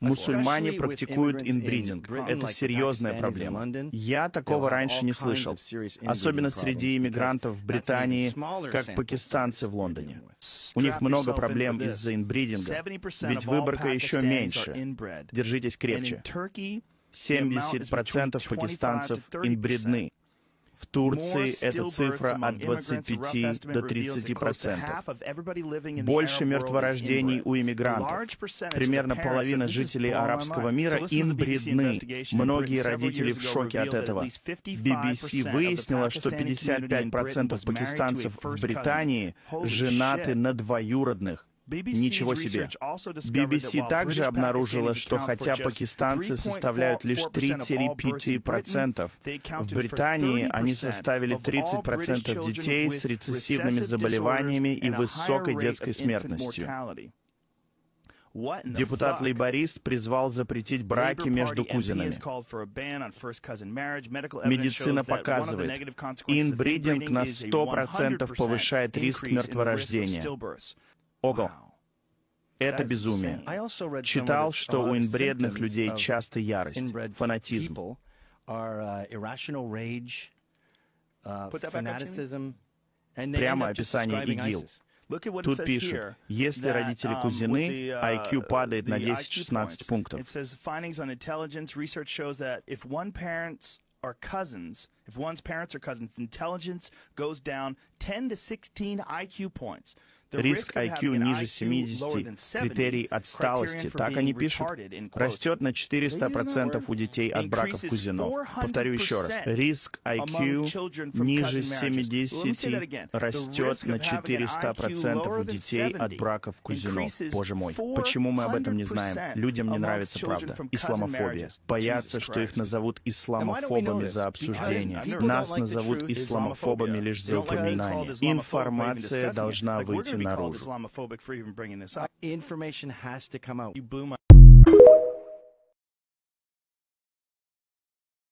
Мусульмане практикуют инбридинг. Это серьезная проблема. Я такого раньше не слышал, особенно среди иммигрантов в Британии, как пакистанцы в Лондоне. У них много проблем из-за инбридинга, ведь выборка еще меньше. Держитесь крепче. 70% пакистанцев инбридны. В Турции эта цифра от 25 до 30%. Больше мертворождений у иммигрантов. Примерно половина жителей арабского мира инбридны. Многие родители в шоке от этого. BBC выяснила, что 55% пакистанцев в Британии женаты на двоюродных. Ничего себе. BBC также обнаружила, что хотя пакистанцы составляют лишь 3-5%, в Британии они составили 30% детей с рецессивными заболеваниями и высокой детской смертностью. Депутат-лейборист призвал запретить браки между кузинами. Медицина показывает, инбридинг на 100% повышает риск мертворождения. Ого. Это безумие. Читал, что у инбредных людей часто ярость, фанатизм. Прямо описание ИГИЛ. Тут пишут, если родители кузины, IQ падает на 10-16 пунктов. If one's parents or cousins, intelligence goes down 10 to 16 IQ points. Риск IQ ниже 70, критерий отсталости, так они пишут, растет на 400% у детей от браков кузинов. Повторю еще раз. Риск IQ ниже 70 растет на 400% у детей от браков кузинов. Боже мой, почему мы об этом не знаем? Людям не нравится правда. Исламофобия. Боятся, что их назовут исламофобами за обсуждение. Нас назовут исламофобами лишь за упоминание. Информация должна выйти наружу.